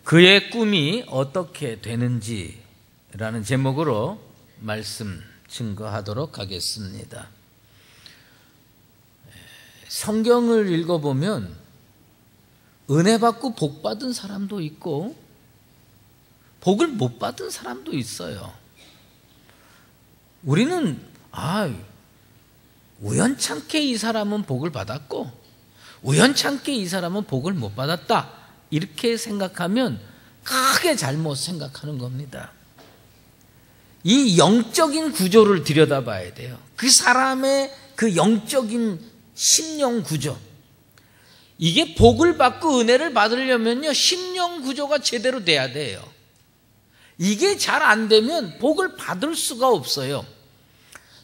그의 꿈이 어떻게 되는지라는 제목으로 말씀 증거하도록 하겠습니다. 성경을 읽어보면 은혜 받고 복 받은 사람도 있고 복을 못 받은 사람도 있어요. 우리는 우연찮게 이 사람은 복을 받았고 우연찮게 이 사람은 복을 못 받았다, 이렇게 생각하면 크게 잘못 생각하는 겁니다. 이 영적인 구조를 들여다봐야 돼요. 그 사람의 그 영적인 심령 구조, 이게 복을 받고 은혜를 받으려면요 심령 구조가 제대로 돼야 돼요. 이게 잘 안 되면 복을 받을 수가 없어요.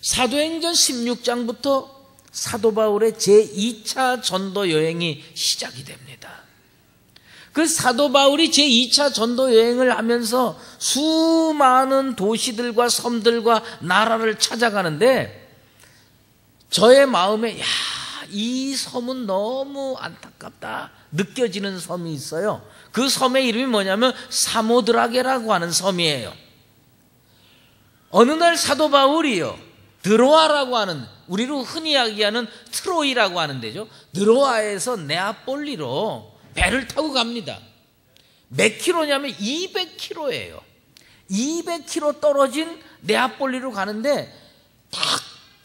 사도행전 16장부터 사도 바울의 제2차 전도 여행이 시작이 됩니다. 그 사도 바울이 제2차 전도 여행을 하면서 수많은 도시들과 섬들과 나라를 찾아가는데 저의 마음에 이 섬은 너무 안타깝다 느껴지는 섬이 있어요. 그 섬의 이름이 뭐냐면 사모드라게라고 하는 섬이에요. 어느 날 사도 바울이요, 드로아라고 하는, 우리로 흔히 이야기하는 트로이라고 하는 데죠, 드로아에서 네아폴리로 배를 타고 갑니다. 몇 킬로냐면 200킬로예요. 200킬로 떨어진 네아폴리로 가는데 딱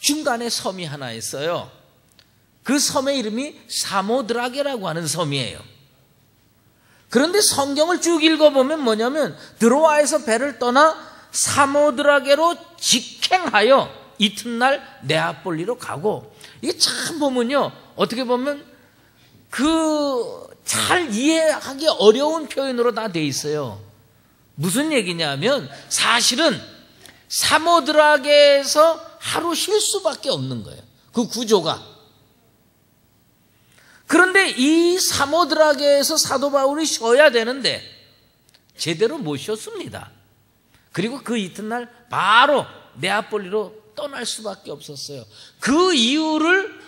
중간에 섬이 하나 있어요. 그 섬의 이름이 사모드라게라고 하는 섬이에요. 그런데 성경을 쭉 읽어보면 뭐냐면 드로아에서 배를 떠나 사모드라게로 직행하여 이튿날 네아폴리로 가고, 이게 참 보면요 어떻게 보면 잘 이해하기 어려운 표현으로 다 돼 있어요. 무슨 얘기냐면 사실은 사모드라게에서 하루 쉴 수밖에 없는 거예요, 그 구조가. 그런데 이 사모드라게에서 사도 바울이 쉬어야 되는데 제대로 못 쉬었습니다. 그리고 그 이튿날 바로 네아폴리로 떠날 수밖에 없었어요. 그 이유를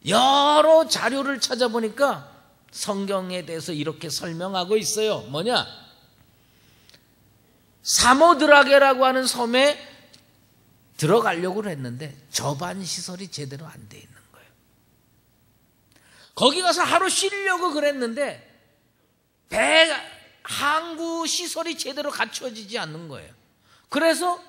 여러 자료를 찾아보니까 성경에 대해서 이렇게 설명하고 있어요. 뭐냐? 사모드라게라고 하는 섬에 들어가려고 했는데 저반 시설이 제대로 안 돼 있는 거예요. 거기 가서 하루 쉬려고 그랬는데 항구 시설이 제대로 갖춰지지 않는 거예요. 그래서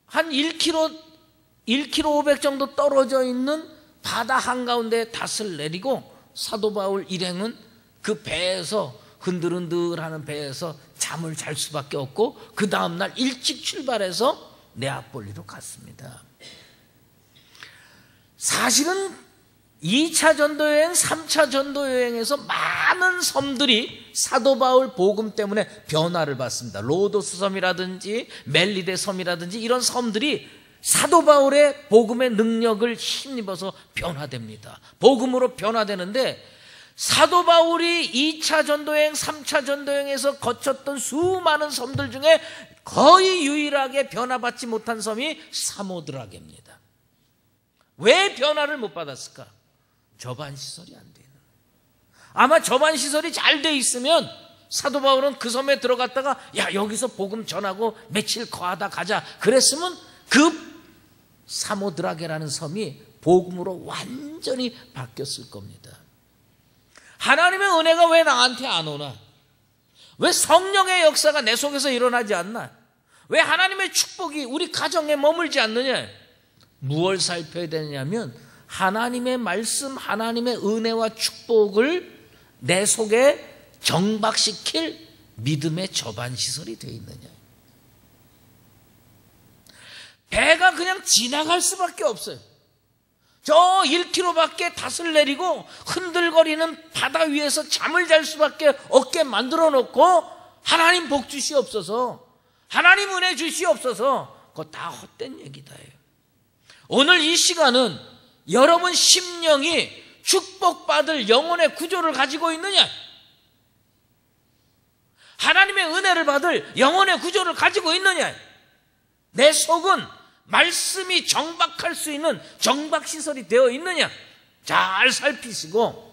한 1km 500 정도 떨어져 있는 바다 한가운데 닷을 내리고 사도 바울 일행은 그 배에서 흔들흔들하는 배에서 잠을 잘 수밖에 없고 그 다음날 일찍 출발해서 네아폴리로 갔습니다. 사실은 2차 전도여행, 3차 전도여행에서 많은 섬들이 사도 바울 복음 때문에 변화를 받습니다. 로도스 섬이라든지 멜리데 섬이라든지 이런 섬들이 사도 바울의 복음의 능력을 힘입어서 변화됩니다. 복음으로 변화되는데 사도 바울이 2차 전도여행, 3차 전도여행에서 거쳤던 수많은 섬들 중에 거의 유일하게 변화받지 못한 섬이 사모드라게입니다. 왜 변화를 못 받았을까? 저반 시설이 안 돼 있는 거예요. 아마 저반 시설이 잘 돼 있으면 사도 바울은 그 섬에 들어갔다가 여기서 복음 전하고 며칠 거하다 가자 그랬으면 그 사모드라게라는 섬이 복음으로 완전히 바뀌었을 겁니다. 하나님의 은혜가 왜 나한테 안 오나? 왜 성령의 역사가 내 속에서 일어나지 않나? 왜 하나님의 축복이 우리 가정에 머물지 않느냐? 무엇을 살펴야 되냐면 하나님의 말씀, 하나님의 은혜와 축복을 내 속에 정박시킬 믿음의 저반시설이 되어 있느냐. 배가 그냥 지나갈 수밖에 없어요. 저 1km밖에 닷을 내리고 흔들거리는 바다 위에서 잠을 잘 수밖에 없게 만들어 놓고 하나님 복 주시옵소서, 하나님 은혜 주시옵소서, 그거 다 헛된 얘기다 해요. 오늘 이 시간은 여러분 심령이 축복받을 영혼의 구조를 가지고 있느냐? 하나님의 은혜를 받을 영혼의 구조를 가지고 있느냐? 내 속은 말씀이 정박할 수 있는 정박시설이 되어 있느냐? 잘 살피시고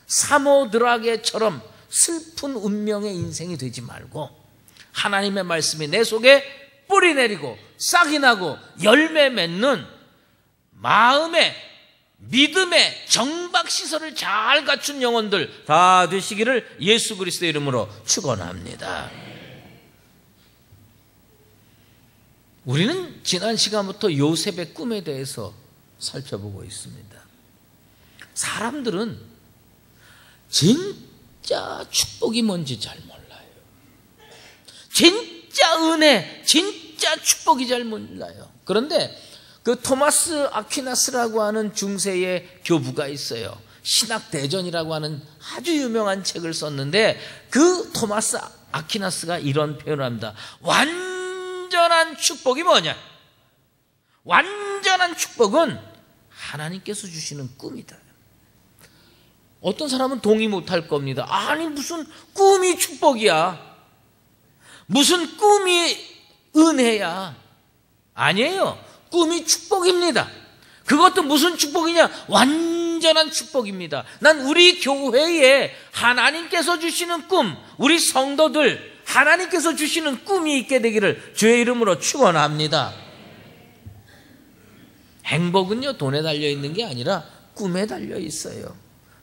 사모드라게처럼 슬픈 운명의 인생이 되지 말고 하나님의 말씀이 내 속에 뿌리 내리고 싹이 나고 열매 맺는 마음의 믿음의 정박시설을 잘 갖춘 영혼들 다 되시기를 예수 그리스도의 이름으로 축원합니다. 우리는 지난 시간부터 요셉의 꿈에 대해서 살펴보고 있습니다. 사람들은 진짜 축복이 뭔지 잘 몰라요. 진짜 은혜, 진짜 축복이 잘 몰라요. 그런데 그 토마스 아퀴나스라고 하는 중세의 교부가 있어요. 신학대전이라고 하는 아주 유명한 책을 썼는데 그 토마스 아퀴나스가 이런 표현을 합니다. 완전한 축복이 뭐냐? 완전한 축복은 하나님께서 주시는 꿈이다. 어떤 사람은 동의 못할 겁니다. 아니 무슨 꿈이 축복이야. 무슨 꿈이 은혜야. 아니에요. 꿈이 축복입니다. 그것도 무슨 축복이냐? 완전한 축복입니다. 난 우리 교회에 하나님께서 주시는 꿈, 우리 성도들 하나님께서 주시는 꿈이 있게 되기를 주의 이름으로 축원합니다. 행복은요 돈에 달려있는 게 아니라 꿈에 달려있어요.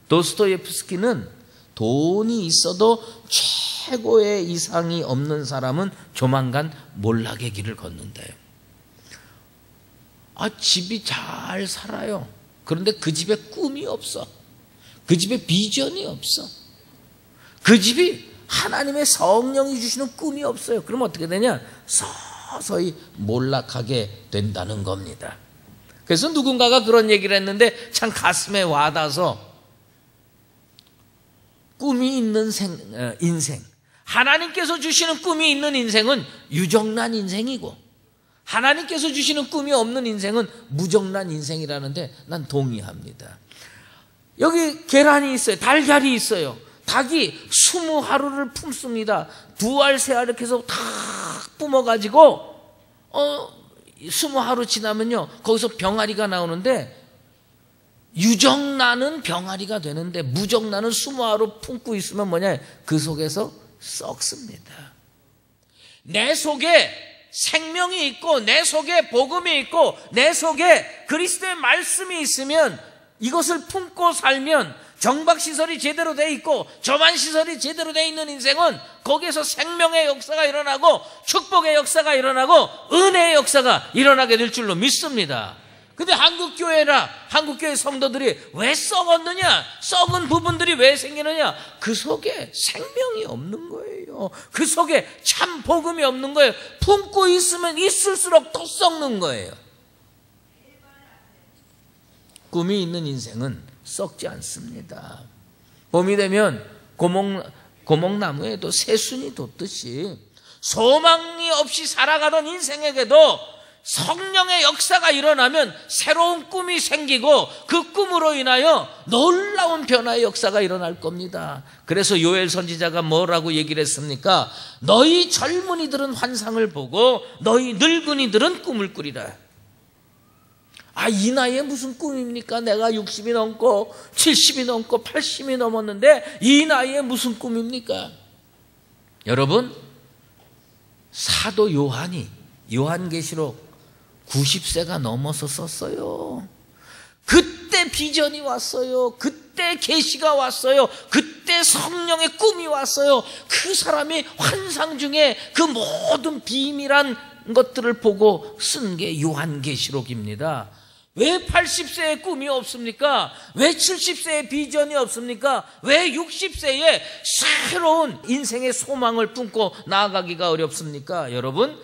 도스토예프스키는 돈이 있어도 최고의 이상이 없는 사람은 조만간 몰락의 길을 걷는다요. 집이 잘 살아요. 그런데 그 집에 꿈이 없어. 그 집에 비전이 없어. 그 집이 하나님의 성령이 주시는 꿈이 없어요. 그럼 어떻게 되냐? 서서히 몰락하게 된다는 겁니다. 그래서 누군가가 그런 얘기를 했는데 참 가슴에 와닿아서 꿈이 있는 인생, 하나님께서 주시는 꿈이 있는 인생은 유정란 인생이고 하나님께서 주시는 꿈이 없는 인생은 무정란 인생이라는데 난 동의합니다. 여기 계란이 있어요. 달걀이 있어요. 닭이 20하루를 품습니다. 2알, 3알 이렇게 해서 다 뿜어가지고 20하루 지나면요 거기서 병아리가 나오는데 유정란은 병아리가 되는데 무정란은 20하루 품고 있으면 뭐냐? 그 속에서 썩습니다. 내 속에 생명이 있고 내 속에 복음이 있고 내 속에 그리스도의 말씀이 있으면 이것을 품고 살면 정박시설이 제대로 돼 있고 저만시설이 제대로 돼 있는 인생은 거기에서 생명의 역사가 일어나고 축복의 역사가 일어나고 은혜의 역사가 일어나게 될 줄로 믿습니다. 근데 한국교회 성도들이 왜 썩었느냐? 썩은 부분들이 왜 생기느냐? 그 속에 생명이 없는 거예요. 그 속에 참 복음이 없는 거예요. 품고 있으면 있을수록 더 썩는 거예요. 꿈이 있는 인생은 썩지 않습니다. 봄이 되면 고목나무에도 새순이 돋듯이 소망이 없이 살아가던 인생에게도 성령의 역사가 일어나면 새로운 꿈이 생기고 그 꿈으로 인하여 놀라운 변화의 역사가 일어날 겁니다. 그래서 요엘 선지자가 뭐라고 얘기를 했습니까? 너희 젊은이들은 환상을 보고 너희 늙은이들은 꿈을 꾸리라. 이 나이에 무슨 꿈입니까? 내가 60이 넘고 70이 넘고 80이 넘었는데 이 나이에 무슨 꿈입니까? 여러분, 사도 요한이 요한계시록 90세가 넘어서 썼어요. 그때 비전이 왔어요. 그때 계시가 왔어요. 그때 성령의 꿈이 왔어요. 그 사람이 환상 중에 그 모든 비밀한 것들을 보고 쓴 게 요한계시록입니다. 왜 80세에 꿈이 없습니까? 왜 70세에 비전이 없습니까? 왜 60세에 새로운 인생의 소망을 품고 나아가기가 어렵습니까? 여러분,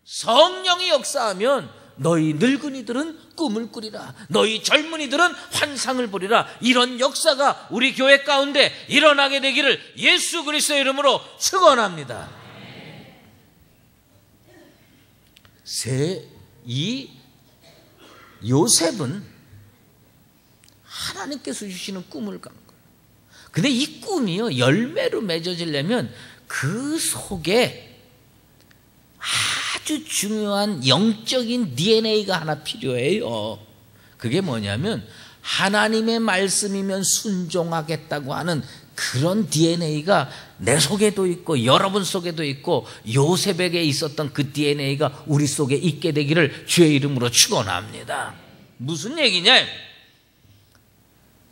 성령이 역사하면 너희 늙은이들은 꿈을 꾸리라. 너희 젊은이들은 환상을 보리라. 이런 역사가 우리 교회 가운데 일어나게 되기를 예수 그리스도의 이름으로 축원합니다. 이 요셉은 하나님께서 주시는 꿈을 간 거예요. 근데 이 꿈이요 열매로 맺어지려면 그 속에 아주 중요한 영적인 DNA가 하나 필요해요. 그게 뭐냐면 하나님의 말씀이면 순종하겠다고 하는 그런 DNA가 내 속에도 있고 여러분 속에도 있고 요셉에게 있었던 그 DNA가 우리 속에 있게 되기를 주의 이름으로 축원합니다. 무슨 얘기냐?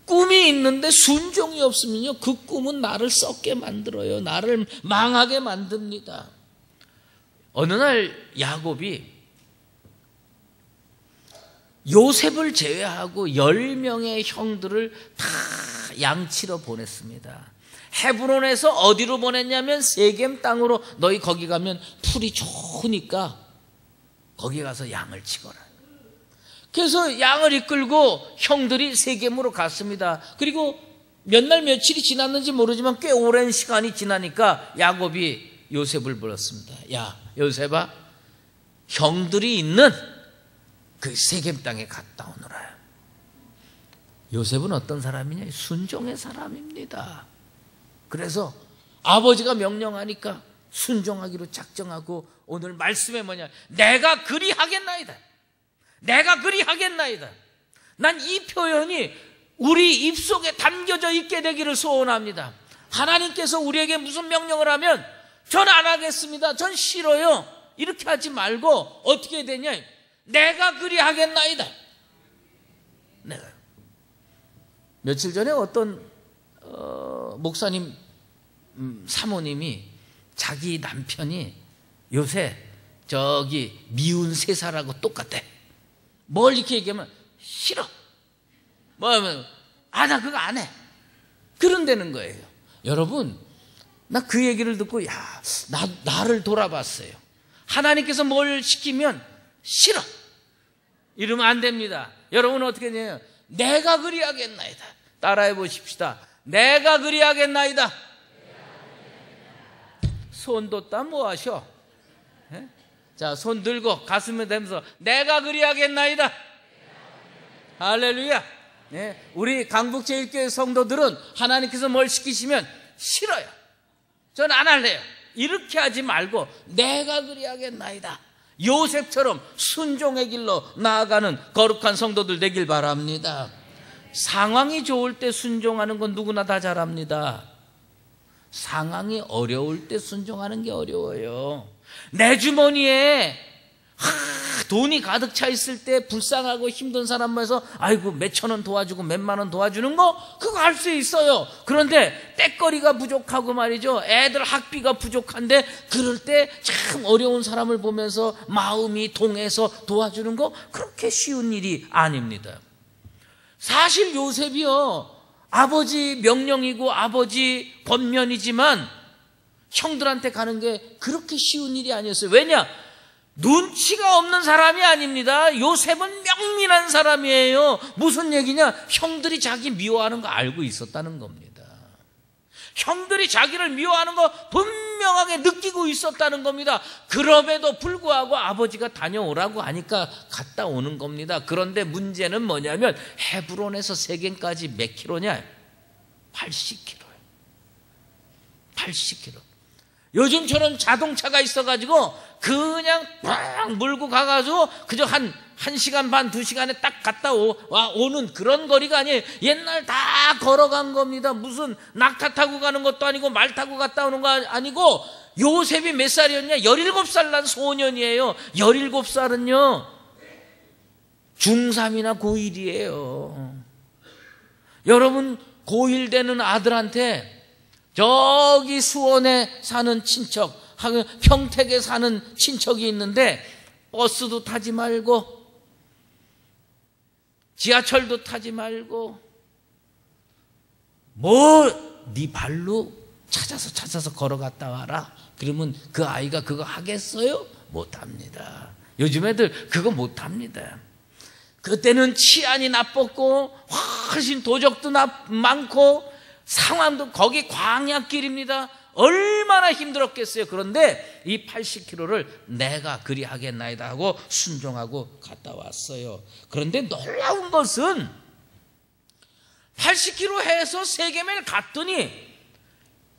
꿈이 있는데 순종이 없으면요, 그 꿈은 나를 썩게 만들어요. 나를 망하게 만듭니다. 어느 날 야곱이 요셉을 제외하고 10명의 형들을 다 양치러 보냈습니다. 헤브론에서 어디로 보냈냐면 세겜 땅으로, 너희 거기 가면 풀이 좋으니까 거기 가서 양을 치거라. 그래서 양을 이끌고 형들이 세겜으로 갔습니다. 그리고 몇 날 며칠이 지났는지 모르지만 꽤 오랜 시간이 지나니까 야곱이 요셉을 불렀습니다. 야, 요셉아, 형들이 있는 그 세겜 땅에 갔다 오너라. 요셉은 어떤 사람이냐? 순종의 사람입니다. 그래서 아버지가 명령하니까 순종하기로 작정하고, 오늘 말씀에 뭐냐? 내가 그리하겠나이다. 내가 그리하겠나이다. 난 이 표현이 우리 입속에 담겨져 있게 되기를 소원합니다. 하나님께서 우리에게 무슨 명령을 하면 전 안 하겠습니다, 전 싫어요, 이렇게 하지 말고 어떻게 되냐? 내가 그리하겠나이다. 내가. 며칠 전에 어떤 목사님 사모님이 자기 남편이 요새 저기 미운 세사라고 똑같대. 뭘 이렇게 얘기하면 싫어, 나 그거 안 해, 그런다는 거예요. 여러분, 나 그 얘기를 듣고 나를 돌아봤어요. 하나님께서 뭘 시키면 싫어 이러면 안 됩니다. 여러분은 어떻게 되냐? 내가 그리하겠나이다. 따라해 보십시다. 내가 그리하겠나이다. 손 뒀다 뭐 하셔? 자, 손 들고 가슴에 대면서 내가 그리하겠나이다. 할렐루야. 네, 우리 강북제일교회 성도들은 하나님께서 뭘 시키시면 싫어요, 전 안 할래요, 이렇게 하지 말고 내가 그리하겠나이다. 요셉처럼 순종의 길로 나아가는 거룩한 성도들 되길 바랍니다. 상황이 좋을 때 순종하는 건 누구나 다 잘합니다. 상황이 어려울 때 순종하는 게 어려워요. 내 주머니에 돈이 가득 차 있을 때 불쌍하고 힘든 사람 모여서 아이고 몇천 원 도와주고 몇만 원 도와주는 거, 그거 할 수 있어요. 그런데 떼거리가 부족하고 말이죠, 애들 학비가 부족한데 그럴 때 참 어려운 사람을 보면서 마음이 동해서 도와주는 거, 그렇게 쉬운 일이 아닙니다. 사실 요셉이요, 아버지 명령이고 아버지 권면이지만 형들한테 가는 게 그렇게 쉬운 일이 아니었어요. 왜냐? 눈치가 없는 사람이 아닙니다. 요셉은 명민한 사람이에요. 무슨 얘기냐? 형들이 자기 미워하는 거 알고 있었다는 겁니다. 형들이 자기를 미워하는 거 분명하게 느끼고 있었다는 겁니다. 그럼에도 불구하고 아버지가 다녀오라고 하니까 갔다 오는 겁니다. 그런데 문제는 뭐냐면 헤브론에서 세겜까지 몇 킬로냐? 80킬로예요. 80킬로. 요즘처럼 자동차가 있어가지고 그냥 팍 몰고 가가지고 그저 한 1시간 반 2시간에 딱 갔다 오는 그런 거리가 아니에요. 옛날 다 걸어간 겁니다. 무슨 낙타 타고 가는 것도 아니고 말 타고 갔다 오는 거 아니고. 요셉이 몇 살이었냐? 17살 난 소년이에요. 17살은요 중3이나 고1이에요 여러분, 고1 되는 아들한테 저기 수원에 사는 친척, 평택에 사는 친척이 있는데 버스도 타지 말고 지하철도 타지 말고 네 발로 찾아서 걸어갔다 와라. 그러면 그 아이가 그거 하겠어요? 못합니다. 요즘 애들 그거 못합니다. 그때는 치안이 나빴고 훨씬 도적도 많고 상황도, 거기 광야길입니다. 얼마나 힘들었겠어요. 그런데 이 80km를 내가 그리하겠나이다 하고 순종하고 갔다 왔어요. 그런데 놀라운 것은 80km 해서 세겜에 갔더니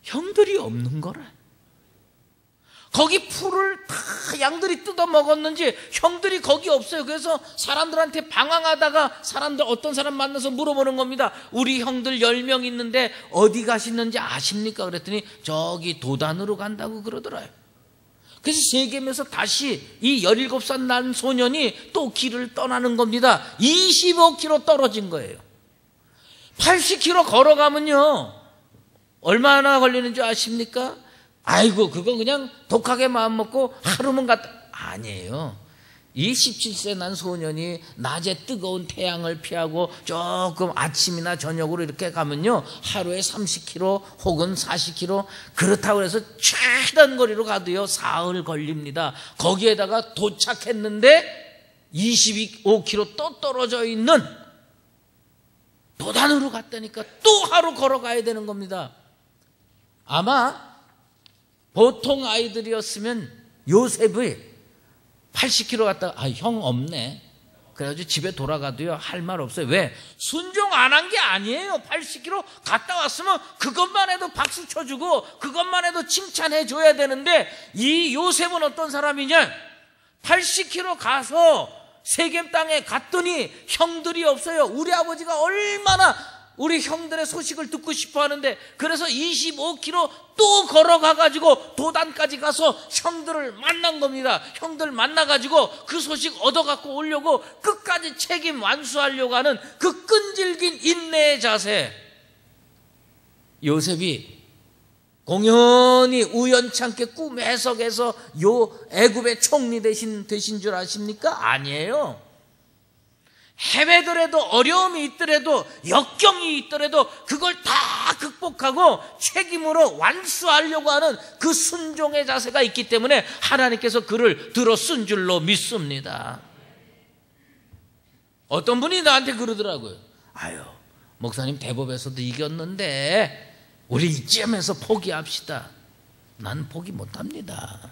형들이 없는 거라. 거기 풀을 다 양들이 뜯어 먹었는지 형들이 거기 없어요. 그래서 사람들한테 방황하다가 어떤 사람 만나서 물어보는 겁니다. 우리 형들 10명 있는데 어디 가시는지 아십니까? 그랬더니 저기 도단으로 간다고 그러더라요. 그래서 세겜에서 다시 이 17살 난 소년이 또 길을 떠나는 겁니다. 25km 떨어진 거예요. 80km 걸어가면요 얼마나 걸리는 줄 아십니까? 아이고 그거 그냥 독하게 마음먹고 하루만 갔다. 아니에요. 이 17세 난 소년이 낮에 뜨거운 태양을 피하고 조금 아침이나 저녁으로 이렇게 가면요 하루에 30km 혹은 40km, 그렇다고 해서 최단 거리로 가도요 사흘 걸립니다. 거기에다가 도착했는데 25km 또 떨어져 있는 도단으로 갔다니까 또 하루 걸어가야 되는 겁니다. 아마 보통 아이들이었으면 요셉이 80km 갔다가 형 없네. 그래가지고 집에 돌아가도요 할 말 없어요. 왜? 순종 안 한 게 아니에요. 80km 갔다 왔으면 그것만 해도 박수 쳐주고 그것만 해도 칭찬해 줘야 되는데 이 요셉은 어떤 사람이냐? 80km 가서 세겜 땅에 갔더니 형들이 없어요. 우리 아버지가 얼마나 우리 형들의 소식을 듣고 싶어 하는데, 그래서 25km 또 걸어가가지고 도단까지 가서 형들을 만난 겁니다. 형들 만나가지고 그 소식 얻어갖고 오려고 끝까지 책임 완수하려고 하는 그 끈질긴 인내의 자세. 요셉이 공연히 우연찮게 꿈 해석해서 애굽의 총리 되신 줄 아십니까? 아니에요. 헤매더라도 어려움이 있더라도 역경이 있더라도 그걸 다 극복하고 책임으로 완수하려고 하는 그 순종의 자세가 있기 때문에 하나님께서 그를 들어 쓴 줄로 믿습니다. 어떤 분이 나한테 그러더라고요. 아유 목사님 대법에서도 이겼는데 우리 이쯤에서 포기합시다. 난 포기 못합니다.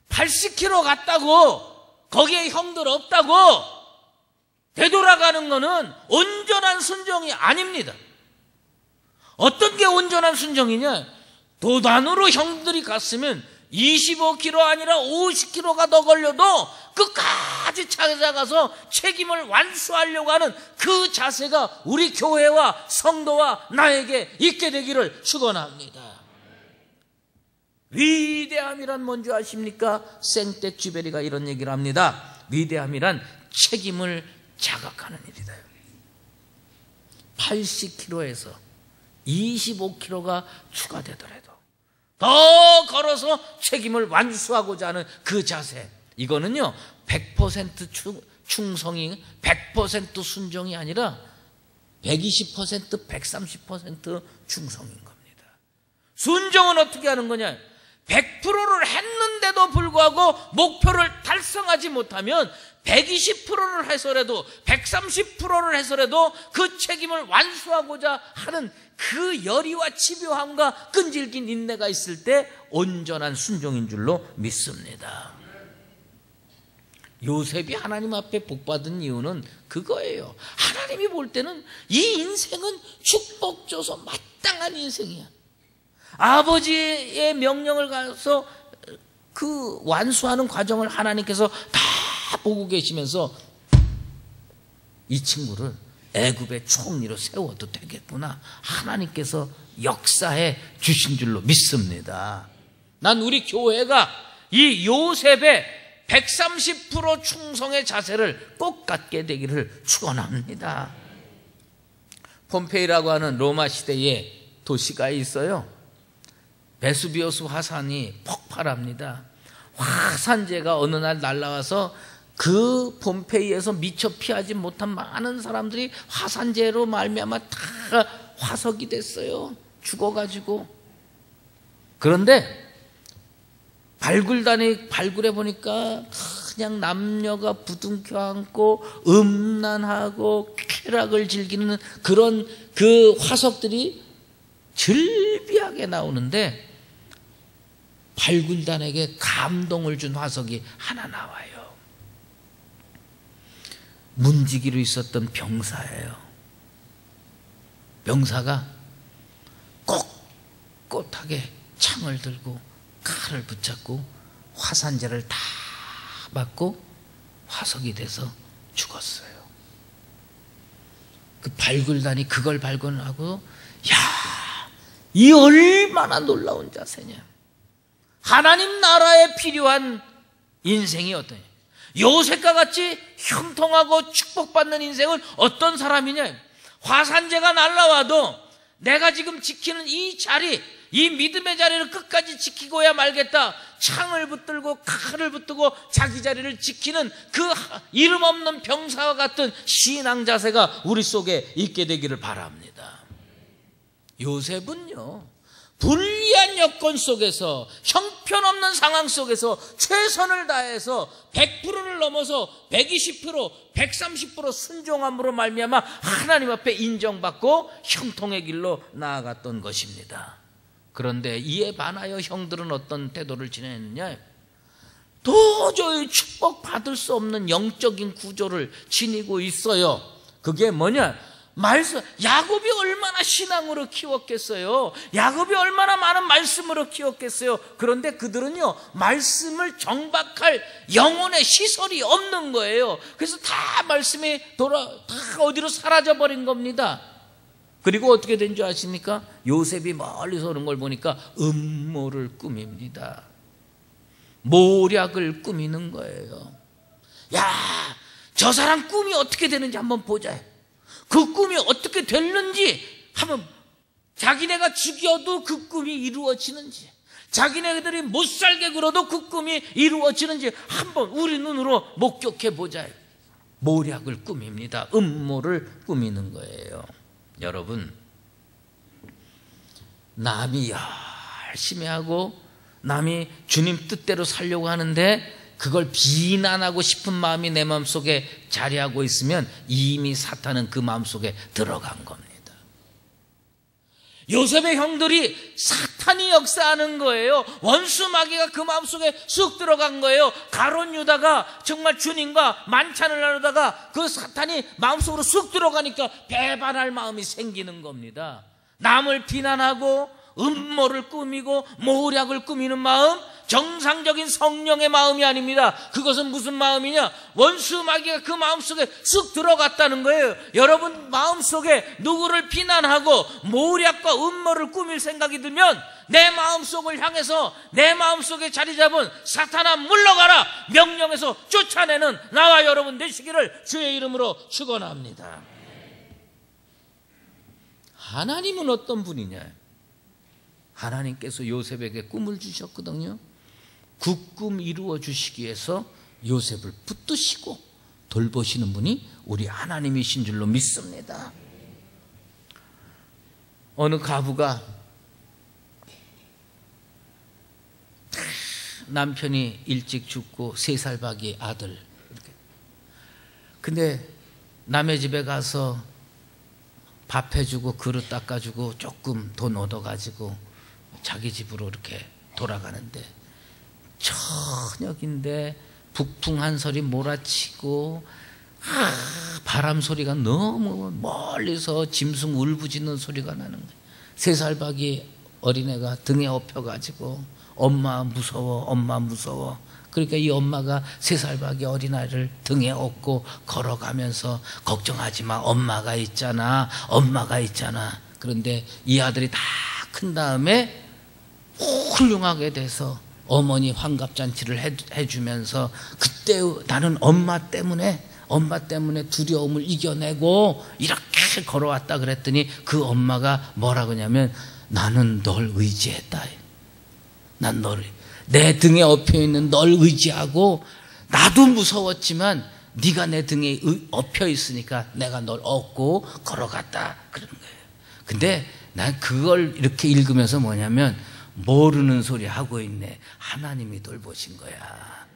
80km 갔다고 거기에 형들 없다고 되돌아가는 것은 온전한 순종이 아닙니다. 어떤 게 온전한 순종이냐? 도단으로 형들이 갔으면 25km 아니라 50km가 더 걸려도 끝까지 찾아가서 책임을 완수하려고 하는 그 자세가 우리 교회와 성도와 나에게 있게 되기를 축원합니다. 위대함이란 뭔지 아십니까? 생텍 쥐베리가 이런 얘기를 합니다. 위대함이란 책임을 자각하는 일이다. 80km에서 25km가 추가되더라도 더 걸어서 책임을 완수하고자 하는 그 자세, 이거는요 100% 충성이 100% 순종이 아니라 120% 130% 충성인 겁니다. 순종은 어떻게 하는 거냐? 100%를 했는데도 불구하고 목표를 달성하지 못하면 120%를 해서라도 130%를 해서라도 그 책임을 완수하고자 하는 그 열의와 집요함과 끈질긴 인내가 있을 때 온전한 순종인 줄로 믿습니다. 요셉이 하나님 앞에 복받은 이유는 그거예요. 하나님이 볼 때는 이 인생은 축복 줘서 마땅한 인생이야. 아버지의 명령을 가서 그 완수하는 과정을 하나님께서 다 보고 계시면서 이 친구를 애굽의 총리로 세워도 되겠구나, 하나님께서 역사해 주신 줄로 믿습니다. 난 우리 교회가 이 요셉의 130% 충성의 자세를 꼭 갖게 되기를 축원합니다. 폼페이라고 하는 로마 시대에 도시가 있어요. 베수비우스 화산이 폭발합니다. 화산재가 어느 날 날아와서 그 폼페이에서 미처 피하지 못한 많은 사람들이 화산재로 말미암아 다 화석이 됐어요. 죽어가지고. 그런데 발굴단이 발굴해 보니까 그냥 남녀가 부둥켜 안고 음란하고 쾌락을 즐기는 그런 그 화석들이 즐비하게 나오는데 발굴단에게 감동을 준 화석이 하나 나와요. 문지기로 있었던 병사예요. 병사가 꼿꼿하게 창을 들고 칼을 붙잡고 화산재를 다 맞고 화석이 돼서 죽었어요. 그 발굴단이 그걸 발견하고, 야, 이 얼마나 놀라운 자세냐. 하나님 나라에 필요한 인생이 어떠냐. 요셉과 같이 형통하고 축복받는 인생은 어떤 사람이냐. 화산재가 날라와도 내가 지금 지키는 이 자리, 이 믿음의 자리를 끝까지 지키고야 말겠다. 창을 붙들고 칼을 붙들고 자기 자리를 지키는 그 이름 없는 병사와 같은 신앙 자세가 우리 속에 있게 되기를 바랍니다. 요셉은요, 불리한 여건 속에서, 형편없는 상황 속에서 최선을 다해서 100%를 넘어서 120%, 130% 순종함으로 말미암아 하나님 앞에 인정받고 형통의 길로 나아갔던 것입니다. 그런데 이에 반하여 형들은 어떤 태도를 지냈느냐? 도저히 축복받을 수 없는 영적인 구조를 지니고 있어요. 그게 뭐냐? 말씀. 야곱이 얼마나 신앙으로 키웠겠어요? 야곱이 얼마나 많은 말씀으로 키웠겠어요? 그런데 그들은요, 말씀을 정박할 영혼의 시설이 없는 거예요. 그래서 다 말씀이 다 어디로 사라져버린 겁니다. 그리고 어떻게 된 줄 아십니까? 요셉이 멀리서 오는 걸 보니까 음모를 꾸밉니다. 모략을 꾸미는 거예요. 야, 저 사람 꿈이 어떻게 되는지 한번 보자. 그 꿈이 어떻게 됐는지 한번, 자기네가 죽여도 그 꿈이 이루어지는지, 자기네들이 못 살게 굴어도 그 꿈이 이루어지는지 한번 우리 눈으로 목격해 보자. 모략을 꾸밉니다. 음모를 꾸미는 거예요. 여러분, 남이 열심히 하고 남이 주님 뜻대로 살려고 하는데 그걸 비난하고 싶은 마음이 내 마음속에 자리하고 있으면 이미 사탄은 그 마음속에 들어간 겁니다. 요셉의 형들이 사탄이 역사하는 거예요. 원수 마귀가 그 마음속에 쑥 들어간 거예요. 가룟 유다가 정말 주님과 만찬을 나누다가 그 사탄이 마음속으로 쑥 들어가니까 배반할 마음이 생기는 겁니다. 남을 비난하고 음모를 꾸미고 모략을 꾸미는 마음, 정상적인 성령의 마음이 아닙니다. 그것은 무슨 마음이냐? 원수 마귀가 그 마음속에 쑥 들어갔다는 거예요. 여러분 마음속에 누구를 비난하고 모략과 음모를 꾸밀 생각이 들면 내 마음속을 향해서 내 마음속에 자리 잡은 사탄아 물러가라 명령해서 쫓아내는 나와 여러분 되시기를 주의 이름으로 축원합니다. 하나님은 어떤 분이냐? 하나님께서 요셉에게 꿈을 주셨거든요. 그 꿈 이루어 주시기 위해서 요셉을 붙드시고 돌보시는 분이 우리 하나님이신 줄로 믿습니다. 어느 가부가 남편이 일찍 죽고 3살 박이 아들, 이렇게. 근데 남의 집에 가서 밥 해주고 그릇 닦아주고 조금 돈 얻어가지고 자기 집으로 이렇게 돌아가는데 저녁인데 북풍 한 설이 몰아치고 바람 소리가 너무 멀리서 짐승 울부짖는 소리가 나는 거예요. 3살 박이 어린애가 등에 업혀가지고 엄마 무서워, 엄마 무서워. 그러니까 이 엄마가 3살 박이 어린아이를 등에 업고 걸어가면서 걱정하지 마, 엄마가 있잖아, 엄마가 있잖아. 그런데 이 아들이 다 큰 다음에 훌륭하게 돼서 어머니 환갑잔치를 해주면서 그때 나는 엄마 때문에 두려움을 이겨내고 이렇게 걸어왔다 그랬더니 그 엄마가 뭐라고 하냐면 나는 널 의지했다. 난 내 등에 엎여있는 널 의지하고 나도 무서웠지만 네가 내 등에 엎여 있으니까 내가 널 업고 걸어갔다 그런 거예요. 근데 난 그걸 이렇게 읽으면서 뭐냐면 모르는 소리 하고 있네. 하나님이 돌보신 거야.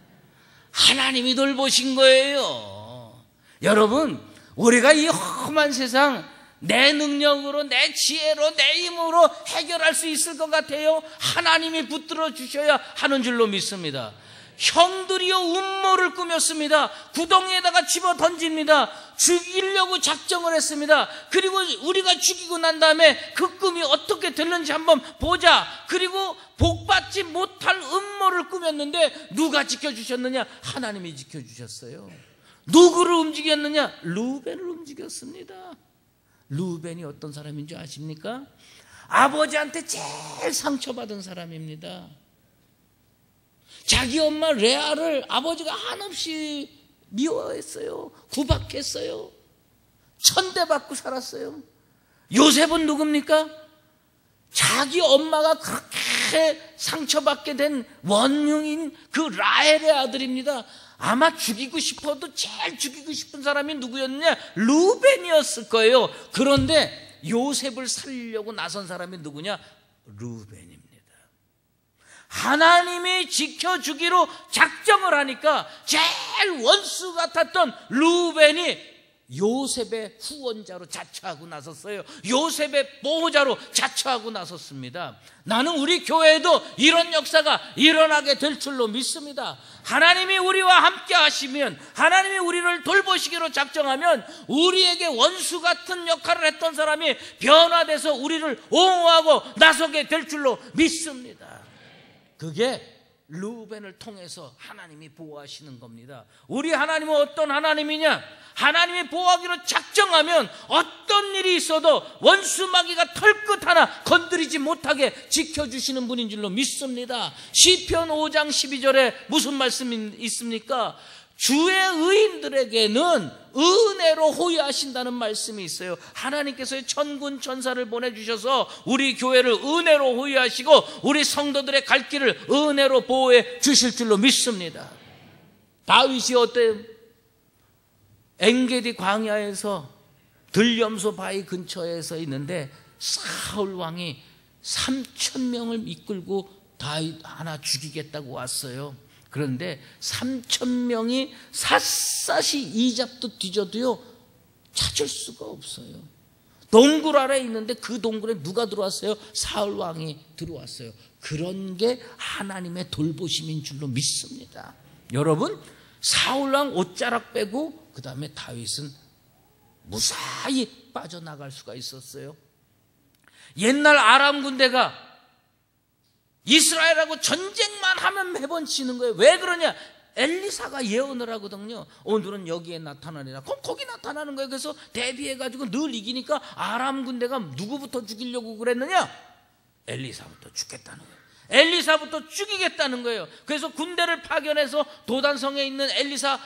하나님이 돌보신 거예요. 여러분, 우리가 이 험한 세상 내 능력으로, 내 지혜로, 내 힘으로 해결할 수 있을 것 같아요? 하나님이 붙들어 주셔야 하는 줄로 믿습니다. 형들이요 음모를 꾸몄습니다. 구덩이에다가 집어 던집니다. 죽이려고 작정을 했습니다. 그리고 우리가 죽이고 난 다음에 그 꿈이 어떻게 됐는지 한번 보자. 그리고 복받지 못할 음모를 꾸몄는데 누가 지켜주셨느냐? 하나님이 지켜주셨어요. 누구를 움직였느냐? 르우벤을 움직였습니다. 르우벤이 어떤 사람인 줄 아십니까? 아버지한테 제일 상처받은 사람입니다. 자기 엄마 레아를 아버지가 한없이 미워했어요. 구박했어요. 천대받고 살았어요. 요셉은 누굽니까? 자기 엄마가 그렇게 상처받게 된 원흉인 그 라헬의 아들입니다. 아마 죽이고 싶어도 제일 죽이고 싶은 사람이 누구였느냐? 르우벤이었을 거예요. 그런데 요셉을 살리려고 나선 사람이 누구냐? 르우벤입니다. 하나님이 지켜주기로 작정을 하니까 제일 원수 같았던 르우벤이 요셉의 후원자로 자처하고 나섰어요. 요셉의 보호자로 자처하고 나섰습니다. 나는 우리 교회에도 이런 역사가 일어나게 될 줄로 믿습니다. 하나님이 우리와 함께 하시면, 하나님이 우리를 돌보시기로 작정하면 우리에게 원수 같은 역할을 했던 사람이 변화돼서 우리를 옹호하고 나서게 될 줄로 믿습니다. 그게 르우벤을 통해서 하나님이 보호하시는 겁니다. 우리 하나님은 어떤 하나님이냐? 하나님이 보호하기로 작정하면 어떤 일이 있어도 원수 마귀가 털끝 하나 건드리지 못하게 지켜주시는 분인 줄로 믿습니다. 시편 5장 12절에 무슨 말씀이 있습니까? 주의 의인들에게는 은혜로 호위하신다는 말씀이 있어요. 하나님께서 천군 천사를 보내주셔서 우리 교회를 은혜로 호위하시고 우리 성도들의 갈 길을 은혜로 보호해 주실 줄로 믿습니다. 다윗이 어때요? 엔게디 광야에서 들염소 바위 근처에서 있는데 사울 왕이 3,000명을 이끌고 다윗 하나 죽이겠다고 왔어요. 그런데 3,000명이 샅샅이 이잡도 뒤져도요 찾을 수가 없어요. 동굴 아래에 있는데 그 동굴에 누가 들어왔어요? 사울 왕이 들어왔어요. 그런 게 하나님의 돌보심인 줄로 믿습니다. 여러분, 사울 왕 옷자락 빼고 그 다음에 다윗은 무사히 빠져나갈 수가 있었어요. 옛날 아람 군대가 이스라엘하고 전쟁만 하면 매번 지는 거예요. 왜 그러냐? 엘리사가 예언을 하거든요. 오늘은 여기에 나타나리라. 그럼 거기 나타나는 거예요. 그래서 대비해가지고 늘 이기니까 아람 군대가 누구부터 죽이려고 그랬느냐? 엘리사부터 죽겠다는 거예요. 엘리사부터 죽이겠다는 거예요. 그래서 군대를 파견해서 도단성에 있는 엘리사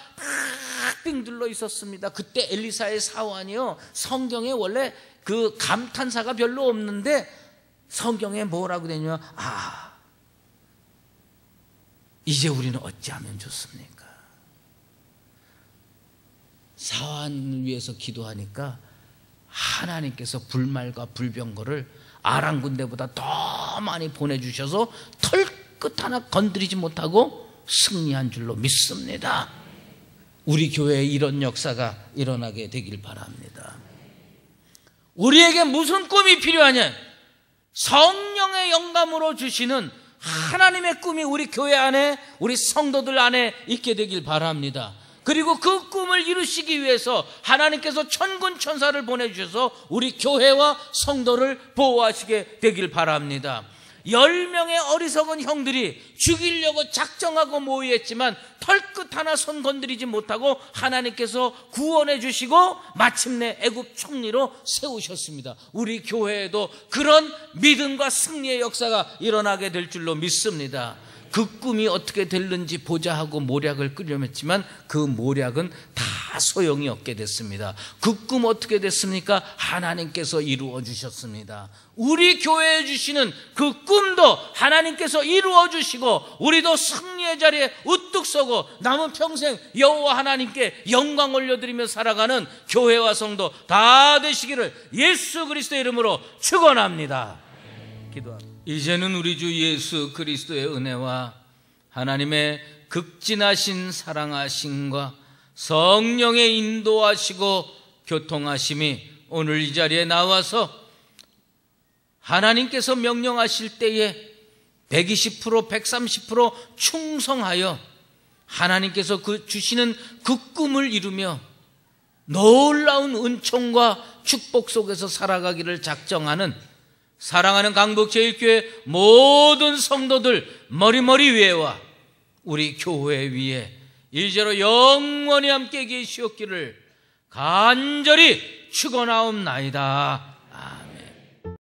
빙 둘러 있었습니다. 그때 엘리사의 사환이요, 성경에 원래 그 감탄사가 별로 없는데 성경에 뭐라고 되냐? 이제 우리는 어찌하면 좋습니까? 사환을 위해서 기도하니까 하나님께서 불말과 불병거를 아람 군대보다 더 많이 보내주셔서 털끝 하나 건드리지 못하고 승리한 줄로 믿습니다. 우리 교회에 이런 역사가 일어나게 되길 바랍니다. 우리에게 무슨 꿈이 필요하냐? 성령의 영감으로 주시는 하나님의 꿈이 우리 교회 안에, 우리 성도들 안에 있게 되길 바랍니다. 그리고 그 꿈을 이루시기 위해서 하나님께서 천군 천사를 보내주셔서 우리 교회와 성도를 보호하시게 되길 바랍니다. 10명의 어리석은 형들이 죽이려고 작정하고 모의했지만 털끝 하나 손 건드리지 못하고 하나님께서 구원해 주시고 마침내 애굽 총리로 세우셨습니다. 우리 교회에도 그런 믿음과 승리의 역사가 일어나게 될 줄로 믿습니다. 그 꿈이 어떻게 됐는지 보자 하고 모략을 끓여맸지만 그 모략은 다 소용이 없게 됐습니다. 그 꿈 어떻게 됐습니까? 하나님께서 이루어 주셨습니다. 우리 교회에 주시는 그 꿈도 하나님께서 이루어 주시고 우리도 승리의 자리에 우뚝 서고 남은 평생 여호와 하나님께 영광 올려드리며 살아가는 교회와 성도 다 되시기를 예수 그리스도의 이름으로 축원합니다. 기도합니다. 이제는 우리 주 예수 그리스도의 은혜와 하나님의 극진하신 사랑하심과 성령의 인도하시고 교통하심이 오늘 이 자리에 나와서 하나님께서 명령하실 때에 120%, 130% 충성하여 하나님께서 주시는 그 꿈을 이루며 놀라운 은총과 축복 속에서 살아가기를 작정하는 사랑하는 강북제일교회 모든 성도들 머리머리 위에와 우리 교회 위에 이제로 영원히 함께 계시옵기를 간절히 축원하옵나이다.